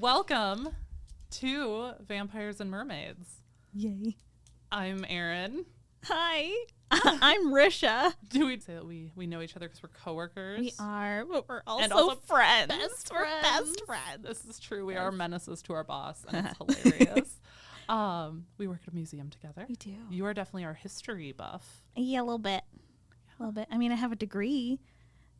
Welcome to Vampires and Mermaids. Yay. I'm Erin. Hi. I'm Risha. Do we say that we know each other because we're coworkers? We are, but we're And also friends. We're Best friends. This is true. We are menaces to our boss, and it's hilarious. We work at a museum together. We do. You are definitely our history buff. Yeah, a little bit. A little bit. I mean, I have a degree,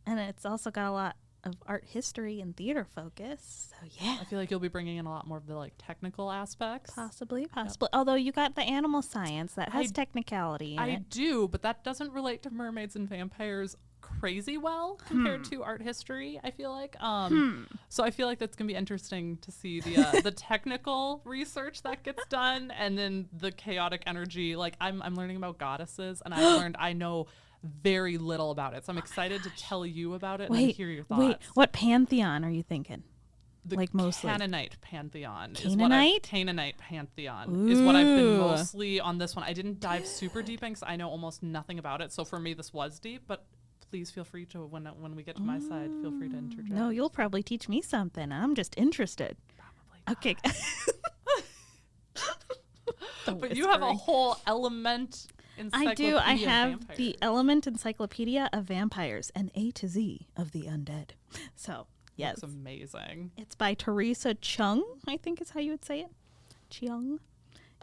and it's also got a lot of art history and theater focus. So, yeah. I feel like you'll be bringing in a lot more of the technical aspects. Possibly. Although you got the animal science that has technicality in I it. do, but that doesn't relate to mermaids and vampires crazy well compared to art history, I feel like. So I feel like that's going to be interesting to see the technical research that gets done, and then the chaotic energy. Like I'm learning about goddesses, and I know very little about it. So I'm excited to tell you about it and hear your thoughts. Wait, what pantheon are you thinking? The mostly Canaanite pantheon. Canaanite pantheon is what I've been mostly on this one. I didn't dive super deep in because I know almost nothing about it. So for me, this was deep, but please feel free to, when we get to my side, feel free to interject. No, you'll probably teach me something. I'm just interested. Probably. Okay. But you have a whole element encyclopedia. I do. I have vampires. the Element Encyclopedia of Vampires, an A to Z of the undead. So, yes. That's amazing. It's by Teresa Chung, I think is how you would say it. Chung.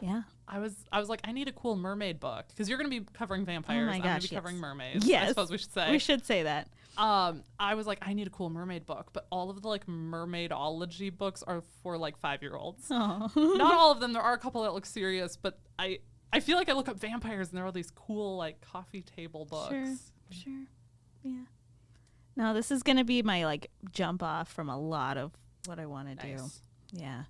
Yeah. I was like, I need a cool mermaid book because you're going to be covering vampires. Oh my I'm gosh, going to be covering mermaids. Yes. I suppose we should say. We should say that. I was like, I need a cool mermaid book, but all of the mermaidology books are for 5-year-olds. Oh. Not all of them. There are a couple that look serious, but I feel like I look up vampires and there are all these cool coffee table books. Sure. Yeah. No, this is going to be my jump off from a lot of what I want to do. Yeah.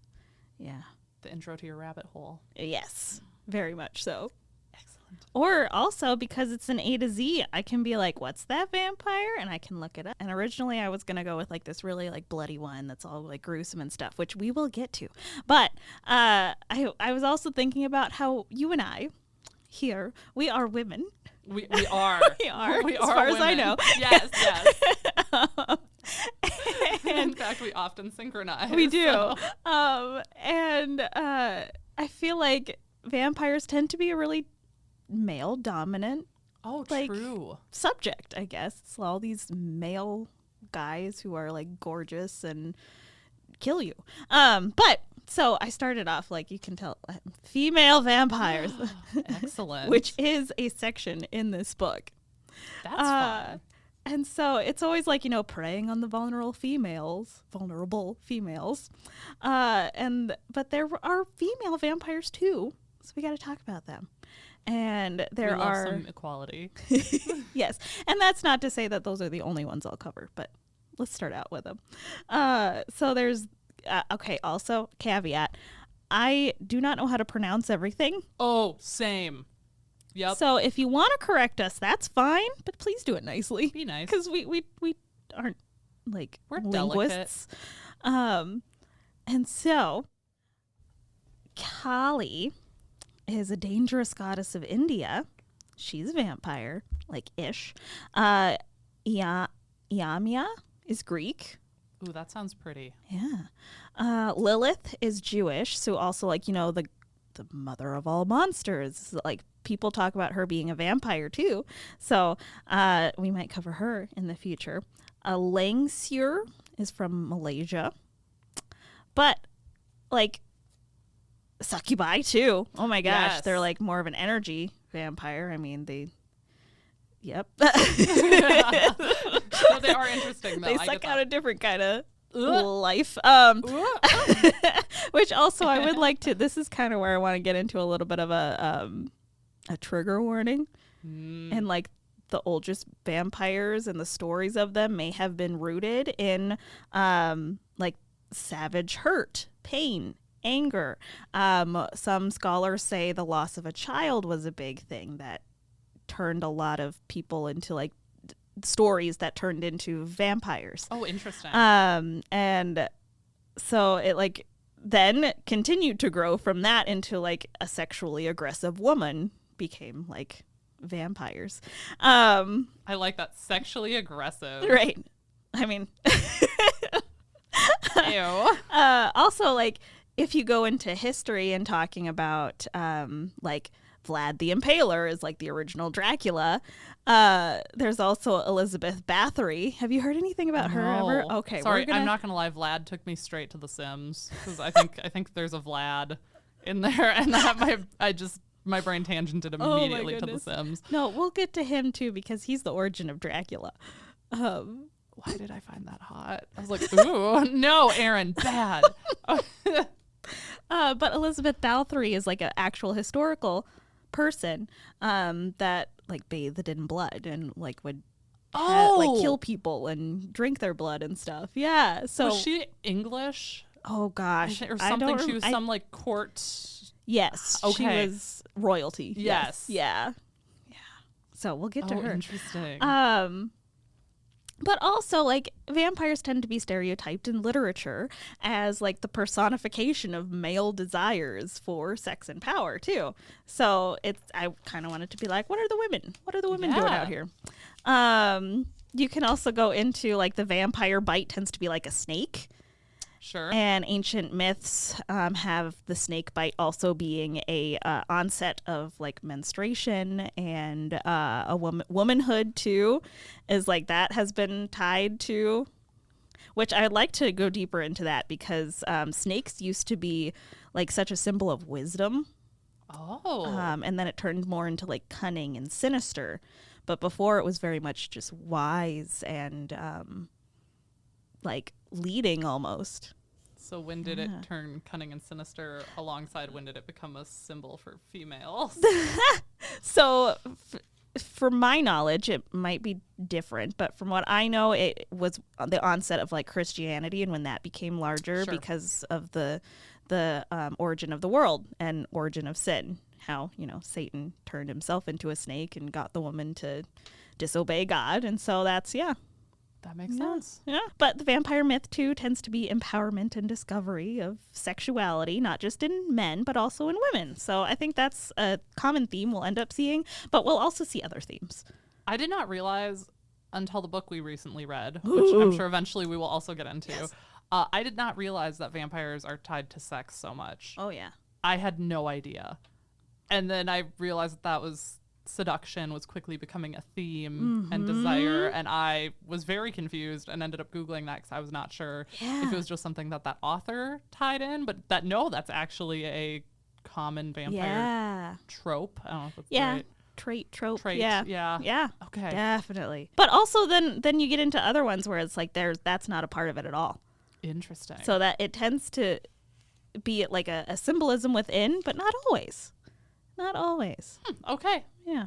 The intro to your rabbit hole. Yes. Very much so. Excellent. Or also because it's an A to Z, I can be like, what's that vampire? And I can look it up. And originally I was going to go with this really bloody one that's all gruesome and stuff, which we will get to. But I was also thinking about how you and I here, we are women. We are. We are. We as are far women. as I know. Yes. In fact, we often synchronize. We do. And I feel like vampires tend to be a really male dominant true subject, I guess. It's all these male guys who are gorgeous and kill you. But so I started off you can tell, female vampires. Excellent. Which is a section in this book. That's fun. And so it's always preying on the vulnerable females. But there are female vampires too. So we got to talk about them. And there are some equality. Yes. And that's not to say that those are the only ones I'll cover, but let's start out with them. So there's also caveat. I do not know how to pronounce everything. Oh, same. Yep. So if you want to correct us, that's fine, but please do it nicely. Be nice. Because we aren't we're linguists. Delicate. And so Kali is a dangerous goddess of India. She's a vampire, ish. Iamia is Greek. Ooh, that sounds pretty. Yeah. Lilith is Jewish, so also the mother of all monsters. People talk about her being a vampire too. So we might cover her in the future. Langsur is from Malaysia. But succubi too. Oh my gosh, yes. They're more of an energy vampire. I mean, yep. No, they are interesting though. They suck out a different kind of life. Which also I would like to, this is kind of where I want to get into a little bit of a trigger warning. And the oldest vampires and the stories of them may have been rooted in savage hurt, pain, anger. Some scholars say the loss of a child was a big thing that turned a lot of people into stories that turned into vampires. Oh, interesting. And so it then continued to grow from that into a sexually aggressive woman became vampires. I like that, sexually aggressive. Right. I mean, Ew. Also, like, if you go into history and talking about, like, Vlad the Impaler is like the original Dracula. There's also Elizabeth Bathory. Have you heard anything about her ever? Okay, sorry, I'm not gonna lie. Vlad took me straight to The Sims because I think there's a Vlad in there, and that my brain tangented immediately to The Sims. No, we'll get to him too because he's the origin of Dracula. Why did I find that hot? I was like, ooh, no, Erin, bad. But Elizabeth Bathory is like an actual historical person that like bathed in blood and like would like kill people and drink their blood and stuff. Yeah. So was she English? Oh gosh, or something. She was some like court. Yes. Okay. She was royalty. Yes. Yeah. Yeah. So we'll get to her. Interesting. But also, like, vampires tend to be stereotyped in literature as, like, the personification of male desires for sex and power, too. So I kind of wanted to be like, what are the women? What are the women doing out here? You can also go into, like, the vampire bite tends to be like a snake. Sure. And ancient myths have the snake bite also being a onset of like menstruation and a womanhood too, is like that has been tied to, which I'd like to go deeper into that because snakes used to be like such a symbol of wisdom. Oh. And then it turned more into like cunning and sinister, but before it was very much just wise and like leading almost. So when did it turn cunning and sinister alongside when did it become a symbol for females? So from my knowledge, it might be different, but from what I know, it was the onset of like Christianity and when that became larger because of the origin of the world and origin of sin. How, you know, Satan turned himself into a snake and got the woman to disobey God. And so that's, that makes sense. Yeah. But the vampire myth, too, tends to be empowerment and discovery of sexuality, not just in men, but also in women. So I think that's a common theme we'll end up seeing, but we'll also see other themes. I did not realize until the book we recently read, which I'm sure eventually we will also get into. Yes. I did not realize that vampires are tied to sex so much. Oh, yeah. I had no idea. And then I realized that was seduction was quickly becoming a theme and desire, and I was very confused and ended up Googling that because I was not sure if it was just something that author tied in, but that's actually a common vampire trope. I don't know if that's right. Trope. Yeah. Okay. Definitely. But also then you get into other ones where it's like that's not a part of it at all. Interesting. So that it tends to be like a symbolism within, but not always. Not always. Okay. Yeah.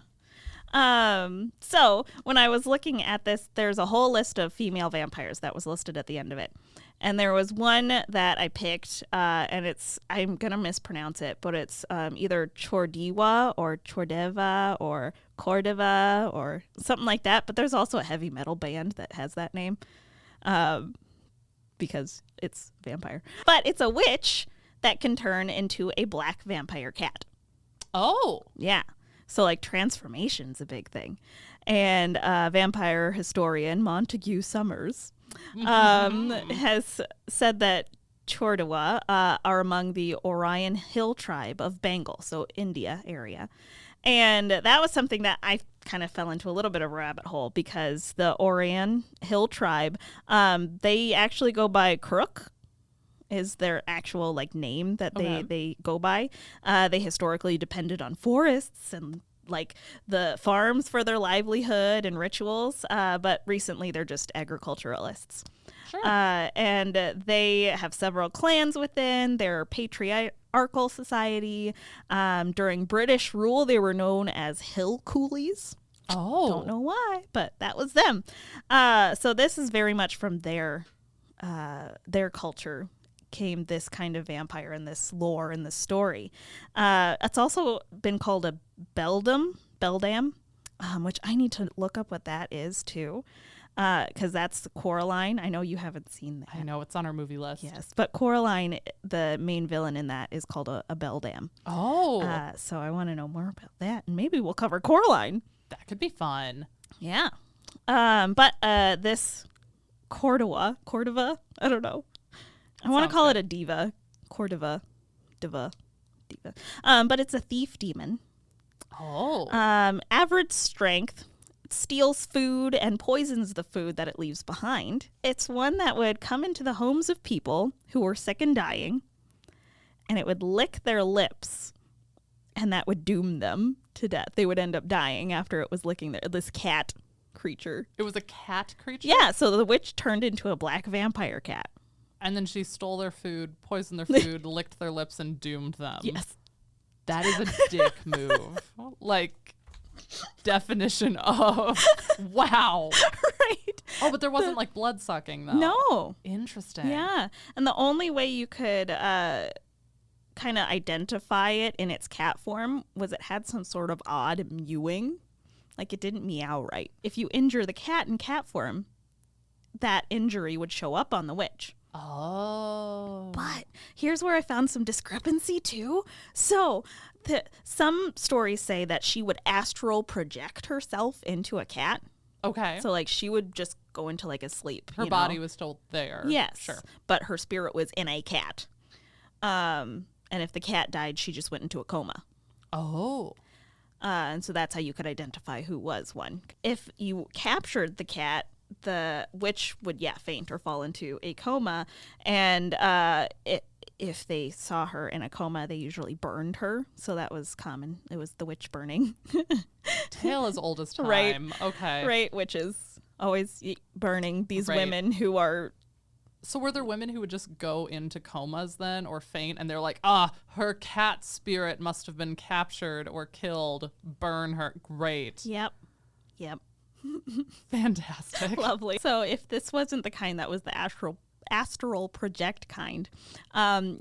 So when I was looking at this, there's a whole list of female vampires that was listed at the end of it. And there was one that I picked, and I'm going to mispronounce it, but it's either Chordiwa or Chordeva or Cordova or something like that. But there's also a heavy metal band that has that name because it's vampire. But it's a witch that can turn into a black vampire cat. Oh. Yeah. So, like, transformation's a big thing. And vampire historian Montague Summers has said that Chordawa are among the Orion Hill tribe of Bengal, so India area. And that was something that I kind of fell into a little bit of a rabbit hole because the Orion Hill tribe, they actually go by Crook. Is their actual like name that they go by. They historically depended on forests and like the farms for their livelihood and rituals, but recently they're just agriculturalists. Sure. And they have several clans within their patriarchal society. During British rule, they were known as hill coolies. Oh. Don't know why, but that was them. So this is very much from their culture came this kind of vampire and this lore and this story. It's also been called a beldam, which I need to look up what that is too, because that's Coraline. I know you haven't seen that. I know, it's on our movie list. Yes, but Coraline, the main villain in that, is called a beldam. Oh. So I want to know more about that, and maybe we'll cover Coraline. That could be fun. Yeah. But this Cordova, I don't know. I want to Sounds call good. it a diva. Cordiva. Diva. But it's a thief demon. Oh. Average strength, steals food and poisons the food that it leaves behind. It's one that would come into the homes of people who were sick and dying, and it would lick their lips, and that would doom them to death. They would end up dying after it was licking this cat creature. It was a cat creature? Yeah, so the witch turned into a black vampire cat. And then she stole their food, poisoned their food, licked their lips, and doomed them. Yes. That is a dick move. Like, definition of wow. Right. Oh, but there wasn't like blood sucking though. No. Interesting. Yeah. And the only way you could kind of identify it in its cat form was it had some sort of odd mewing. Like it didn't meow right. If you injure the cat in cat form, that injury would show up on the witch. Oh. But here's where I found some discrepancy too. So some stories say that she would astral project herself into a cat. Okay. So like she would just go into like a sleep. Her body was still there. Yes. Sure. But her spirit was in a cat. And if the cat died, she just went into a coma. Oh. And so that's how you could identify who was one. If you captured the cat, the witch would, faint or fall into a coma. And if they saw her in a coma, they usually burned her. So that was common. It was the witch burning. Tale as old as time. Right. Okay. Right, witches always burning these Right. women who are... So were there women who would just go into comas then or faint and they're like, her cat spirit must have been captured or killed. Burn her. Great. Yep. Fantastic. Lovely. So if this wasn't the kind that was the astral project kind,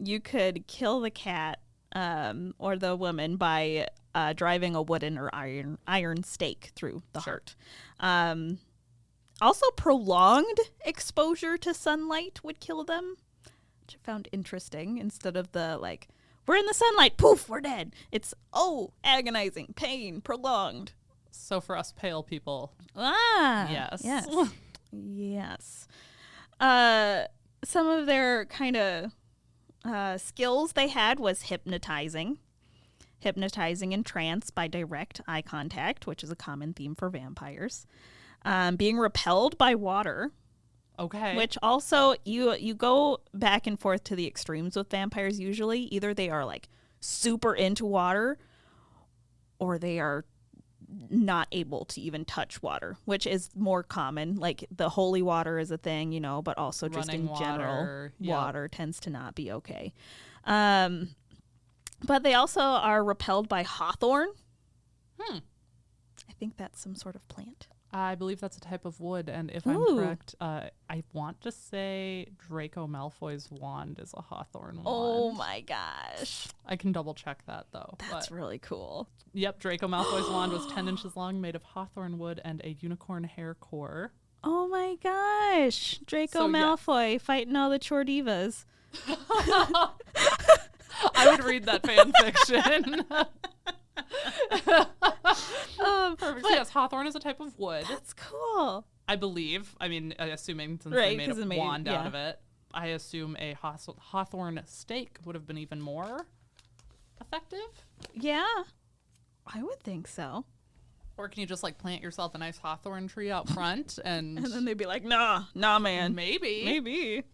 you could kill the cat or the woman by driving a wooden or iron stake through the heart. Also, prolonged exposure to sunlight would kill them, which I found interesting. Instead of the like, we're in the sunlight, poof, we're dead. It's agonizing, pain, prolonged. So for us pale people. Yes. Yes. Some of their kind of skills they had was hypnotizing in trance by direct eye contact, which is a common theme for vampires. Being repelled by water. Okay. Which also, you go back and forth to the extremes with vampires usually. Either they are like super into water or they are not able to even touch water, which is more common. Like the holy water is a thing, but also just Running in general, yep. water tends to not be okay. But they also are repelled by hawthorn. I think that's some sort of plant. I believe that's a type of wood, and if I'm correct, I want to say Draco Malfoy's wand is a hawthorn wand. Oh my gosh. I can double check that though. That's really cool. Yep, Draco Malfoy's wand was 10 inches long, made of hawthorn wood and a unicorn hair core. Oh my gosh. Draco Malfoy fighting all the chore divas. I would read that fan fiction. Perfect. Yes, hawthorn is a type of wood. That's cool. I believe. I mean, assuming since Right, they made 'cause a it made- wand out yeah. of it, I assume a hawthorn stake would have been even more effective. Yeah, I would think so. Or can you just like plant yourself a nice hawthorn tree out front and And then they'd be like, nah, man. maybe.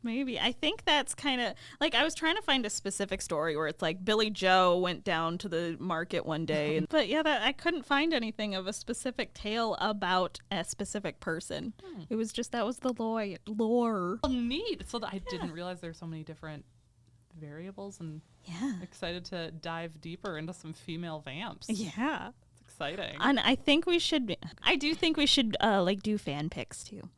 Maybe. I think that's kind of like I was trying to find a specific story where it's like Billy Joe went down to the market one day. But yeah, I couldn't find anything of a specific tale about a specific person. It was just that was the lore. Oh, neat. So I didn't realize there's so many different variables and excited to dive deeper into some female vamps. Yeah. It's exciting. And I think we should like do fan pics too.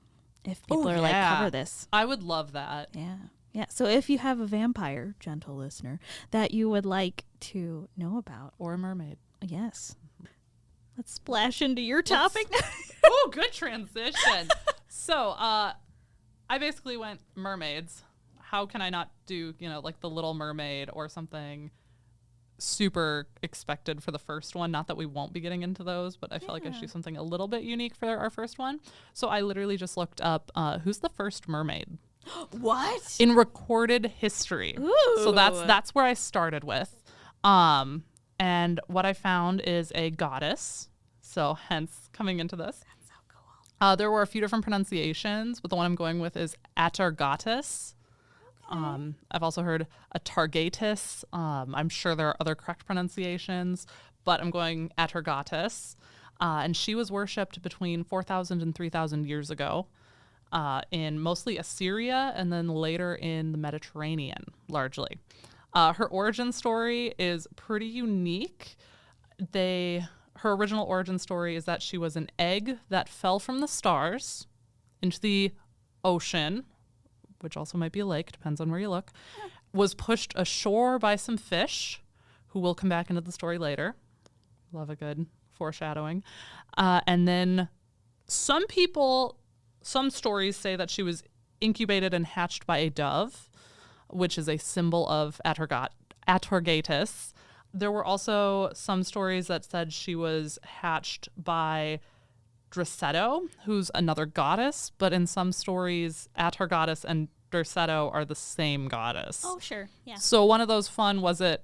If people are like, cover this. I would love that. Yeah. So if you have a vampire, gentle listener, that you would like to know about. Or a mermaid. Yes. Let's splash into your topic. Oh, good transition. So I basically went mermaids. How can I not do, like the Little Mermaid or something super expected for the first one? Not that we won't be getting into those, but I feel like I should do something a little bit unique for our first one. So I literally just looked up who's the first mermaid. What? In recorded history. Ooh. So that's where I started with. And what I found is a goddess. So hence coming into this. That's so cool. There were a few different pronunciations, but the one I'm going with is Atargatis. Okay. I've also heard Atargatis. I'm sure there are other correct pronunciations, but I'm going Atargatis. And she was worshipped between 4,000 and 3,000 years ago in mostly Assyria and then later in the Mediterranean, largely. Her origin story is pretty unique. Her original origin story is that she was an egg that fell from the stars into the ocean, which also might be a lake, depends on where you look, was pushed ashore by some fish, who will come back into the story later. Love a good foreshadowing. And then some stories say that she was incubated and hatched by a dove, which is a symbol of Atargatis. There were also some stories that said she was hatched by Dressetto, who's another goddess, but in some stories, Atargatis and Dressetto are the same goddess. Oh, sure. Yeah. So one of those fun, was it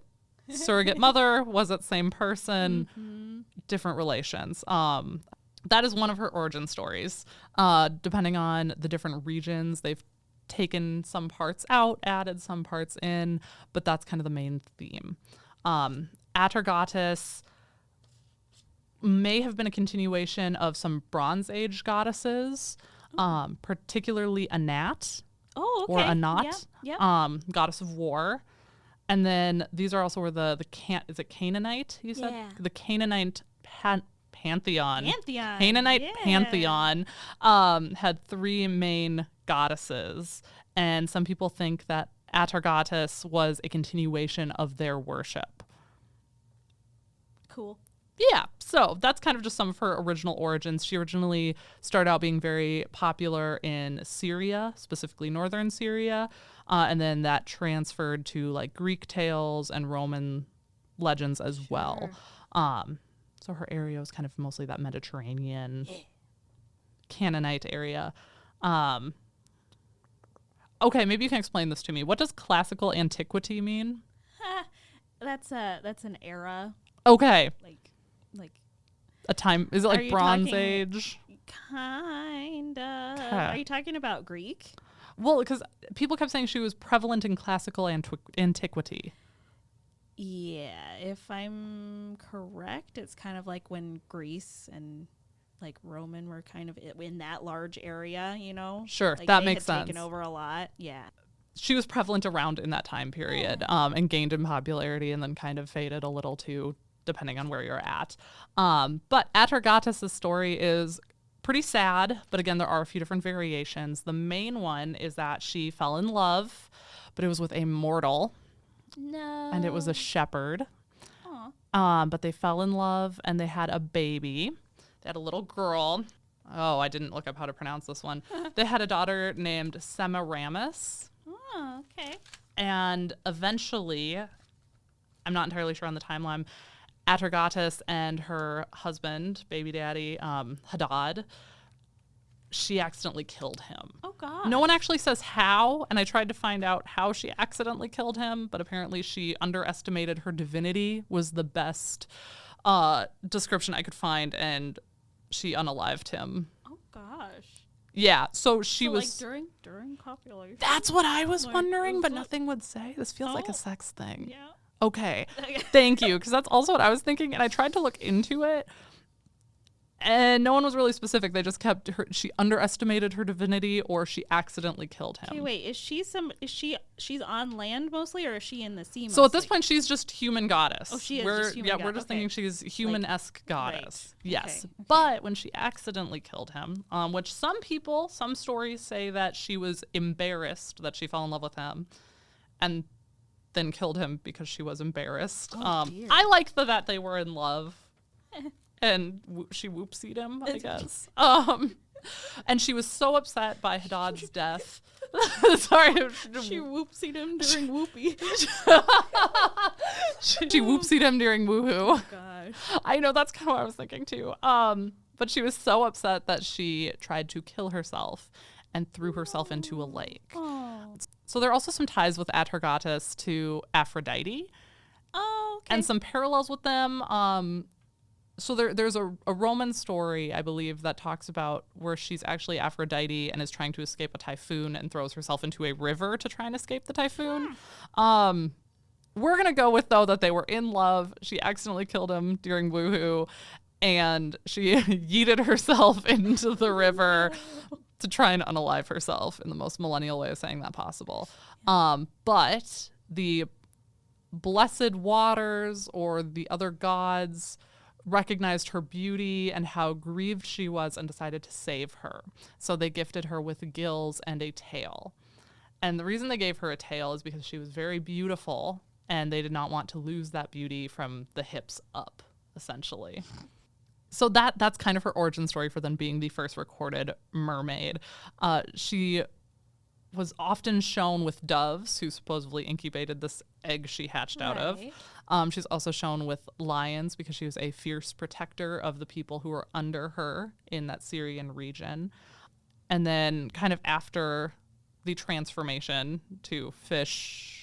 surrogate mother? Was it same person? Mm-hmm. Different relations. That is one of her origin stories. Depending on the different regions, they've taken some parts out, added some parts in, but that's kind of the main theme. Atargatis may have been a continuation of some Bronze Age goddesses, particularly Anat. Oh, okay. Or Anat, yeah. goddess of war. And then these are also where is it Canaanite, you said? Yeah. The Canaanite pantheon. Canaanite pantheon had three main goddesses. And some people think that Atargatis was a continuation of their worship. Cool. Yeah, so that's kind of just some of her original origins. She originally started out being very popular in Syria, specifically northern Syria, and then that transferred to like Greek tales and Roman legends as well. So her area was kind of mostly that Mediterranean Canaanite area. Okay, maybe you can explain this to me. What does classical antiquity mean? That's an era. Okay. Like a time, is it like Bronze Age? Kinda. Are you talking about Greek? Well, because people kept saying she was prevalent in classical antiquity. Yeah, if I'm correct, it's kind of like when Greece and like Roman were kind of in that large area, you know? Sure, like that they makes had sense. Taken over a lot, yeah. She was prevalent around in that time period, and gained in popularity and then kind of faded a little too, depending on where you're at. But Atargatis' story is pretty sad, but again, there are a few different variations. The main one is that she fell in love, but it was with a mortal. No. And it was a shepherd. But they fell in love and they had a baby. They had a little girl. Oh, I didn't look up how to pronounce this one. They had a daughter named Semiramis. Oh, okay. And eventually, I'm not entirely sure on the timeline, Atargatis and her husband, baby daddy, Hadad, she accidentally killed him. Oh, God. No one actually says how, and I tried to find out how she accidentally killed him, but apparently she underestimated her divinity was the best description I could find, and she unalived him. Oh, gosh. Yeah, so she was... like during copulation? That's what I was wondering, but nothing would say. This feels like a sex thing. Yeah. Okay, thank you, because that's also what I was thinking, and I tried to look into it, and no one was really specific. They just kept she underestimated her divinity, or she accidentally killed him. Okay, wait, she's on land mostly, or is she in the sea mostly? So at this point, she's just human goddess. Oh, she is just human we're just thinking she's human-esque goddess. Right. Yes, Okay. but when she accidentally killed him, which some stories say that she was embarrassed that she fell in love with him, and then killed him because she was embarrassed. Dear. I like that they were in love, and she whoopsied him, I guess. And she was so upset by Hadad's death. Sorry, She whoopsied him during whoopee. she whoopsied him during woohoo. Oh, gosh. I know, that's kind of what I was thinking too. But she was so upset that she tried to kill herself and threw herself into a lake. Oh. So there are also some ties with Atargatis to Aphrodite. Oh, okay. And some parallels with them. So there's a Roman story, I believe, that talks about where she's actually Aphrodite and is trying to escape a typhoon and throws herself into a river to try and escape the typhoon. We're going to go with, though, that they were in love. She accidentally killed him during Woohoo, and she yeeted herself into the river to try and unalive herself in the most millennial way of saying that possible. But the blessed waters or the other gods recognized her beauty and how grieved she was and decided to save her. So they gifted her with gills and a tail. And the reason they gave her a tail is because she was very beautiful and they did not want to lose that beauty from the hips up, essentially. So that's kind of her origin story for them being the first recorded mermaid. She was often shown with doves who supposedly incubated this egg she hatched out of. She's also shown with lions because she was a fierce protector of the people who were under her in that Syrian region. And then kind of after the transformation to fish,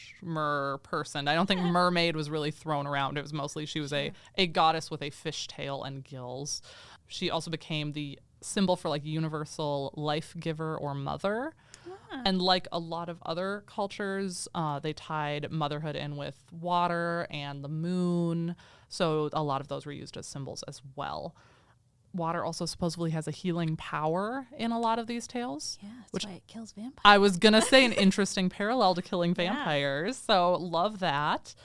person. I don't think mermaid was really thrown around. It was mostly she was a goddess with a fish tail and gills. She also became the symbol for like universal life giver or mother. And like a lot of other cultures, they tied motherhood in with water and the moon. So a lot of those were used as symbols as well. Water also supposedly has a healing power in a lot of these tales. Yeah, that's why it kills vampires. I was going to say an interesting parallel to killing vampires. So love that.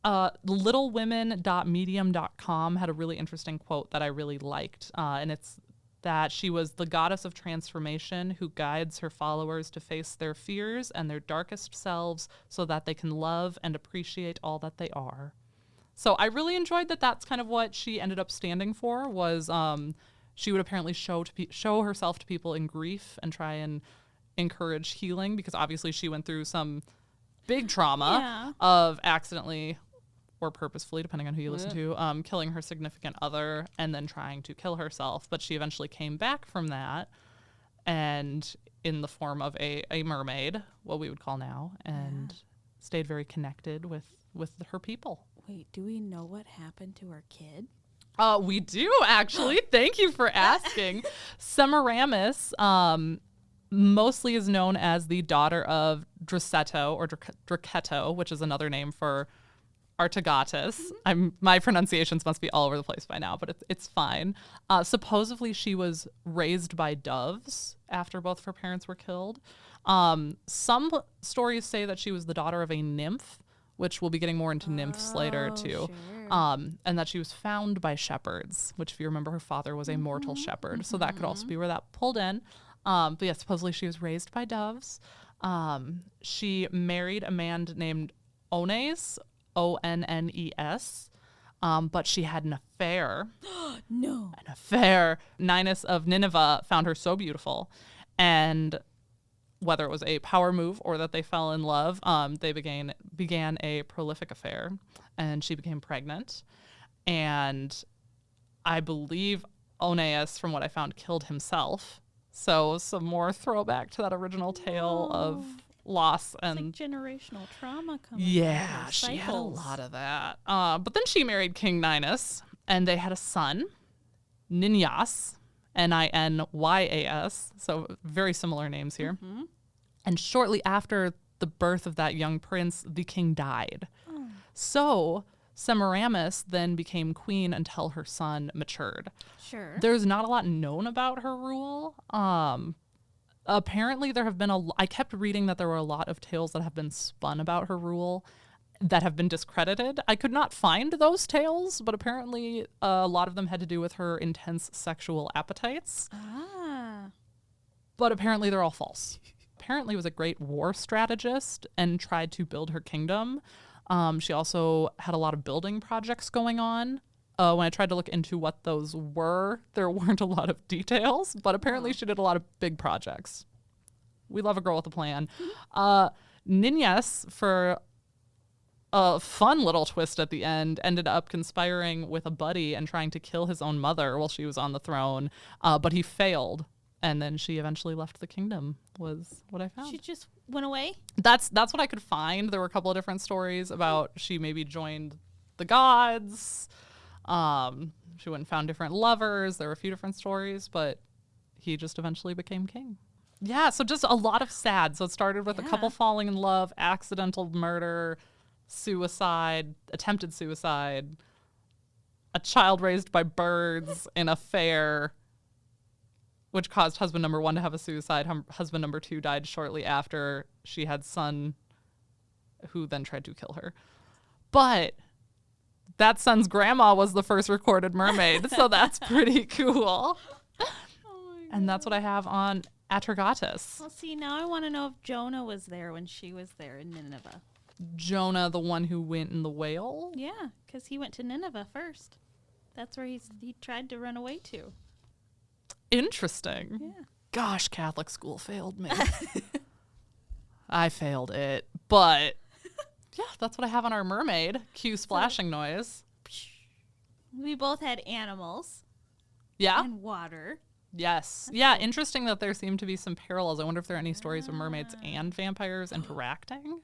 Littlewomen.medium.com had a really interesting quote that I really liked. And it's that she was the goddess of transformation who guides her followers to face their fears and their darkest selves so that they can love and appreciate all that they are. So I really enjoyed that. That's kind of what she ended up standing for. Was she would apparently show herself to people in grief and try and encourage healing, because obviously she went through some big trauma of accidentally or purposefully, depending on who you listen to, killing her significant other and then trying to kill herself. But she eventually came back from that, and in the form of a mermaid, what we would call now, and stayed very connected with her people. Wait, do we know what happened to her kid? We do, actually. Thank you for asking. Semiramis mostly is known as the daughter of Draceto or Draceto, which is another name for Atargatis. My pronunciations must be all over the place by now, but it's fine. Supposedly she was raised by doves after both of her parents were killed. Some stories say that she was the daughter of a nymph, which we'll be getting more into nymphs later too. Sure. And that she was found by shepherds, which if you remember, her father was a mortal shepherd. So that could also be where that pulled in. But yeah, supposedly she was raised by doves. She married a man named Ones, Onnes, but she had an affair. No. An affair. Ninus of Nineveh found her so beautiful, and whether it was a power move or that they fell in love, they began a prolific affair, and she became pregnant. And I believe Oneus, from what I found, killed himself. So some more throwback to that original tale of loss and like generational trauma coming. Yeah, she had a lot of that. But then she married King Ninus, and they had a son, Ninyas, Ninyas. So very similar names here. Mm-hmm. And shortly after the birth of that young prince, the king died. Oh. So Semiramis then became queen until her son matured. Sure. There's not a lot known about her rule. Apparently there have been I kept reading that there were a lot of tales that have been spun about her rule that have been discredited. I could not find those tales, but apparently a lot of them had to do with her intense sexual appetites. But apparently they're all false. Apparently was a great war strategist and tried to build her kingdom. She also had a lot of building projects going on. When I tried to look into what those were, there weren't a lot of details, but apparently she did a lot of big projects. We love a girl with a plan. Ninyas, for a fun little twist at the end, ended up conspiring with a buddy and trying to kill his own mother while she was on the throne, but he failed And then she eventually left the kingdom, was what I found. She just went away? That's what I could find. There were a couple of different stories about she maybe joined the gods. She went and found different lovers. There were a few different stories, but he just eventually became king. Yeah, so just a lot of sad. So it started with a couple falling in love, accidental murder, suicide, attempted suicide, a child raised by birds in a fair, which caused husband number 1 to have a suicide. Husband number 2 died shortly after. She had son who then tried to kill her. But that son's grandma was the first recorded mermaid, so that's pretty cool. And that's what I have on Atargatis. Well, see, now I want to know if Jonah was there when she was there in Nineveh. Jonah, the one who went in the whale? Yeah, because he went to Nineveh first. That's where he tried to run away to. Interesting. Yeah. Gosh, Catholic school failed me. I failed it. But yeah, that's what I have on our mermaid. Cue splashing noise. We both had animals. Yeah. And water. Yes. Yeah, interesting that there seem to be some parallels. I wonder if there are any stories of mermaids and vampires interacting.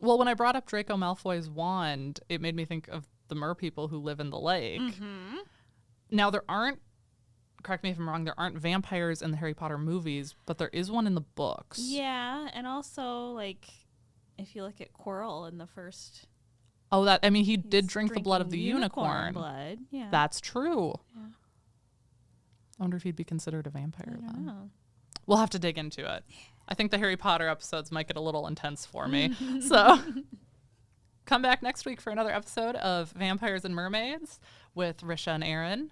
Well, when I brought up Draco Malfoy's wand, it made me think of the mer people who live in the lake. Mm-hmm. Now, there aren't, correct me if I'm wrong, there aren't vampires in the Harry Potter movies, but there is one in the books. Yeah, and also, like, if you look at Quirrell in the first... Oh, that, I mean, he did drink the blood of the unicorn. Blood, yeah. That's true. Yeah. I wonder if he'd be considered a vampire I then. don't know. We'll have to dig into it. I think the Harry Potter episodes might get a little intense for me. So come back next week for another episode of Vampires and Mermaids with Risha and Erin.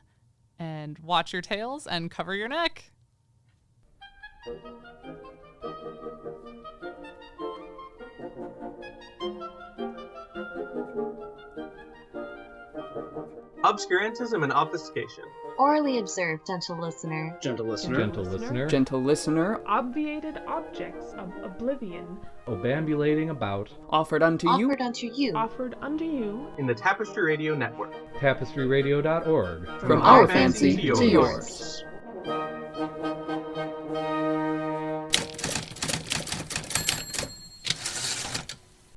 And watch your tails and cover your neck. Obscurantism and obfuscation. Orally observed, gentle listener. Gentle listener. Gentle listener. Gentle listener. Obviated objects of oblivion. Obambulating about. Offered unto you. Offered unto you. Offered unto you. In the Tapestry Radio Network. TapestryRadio.org. From our fancy to yours.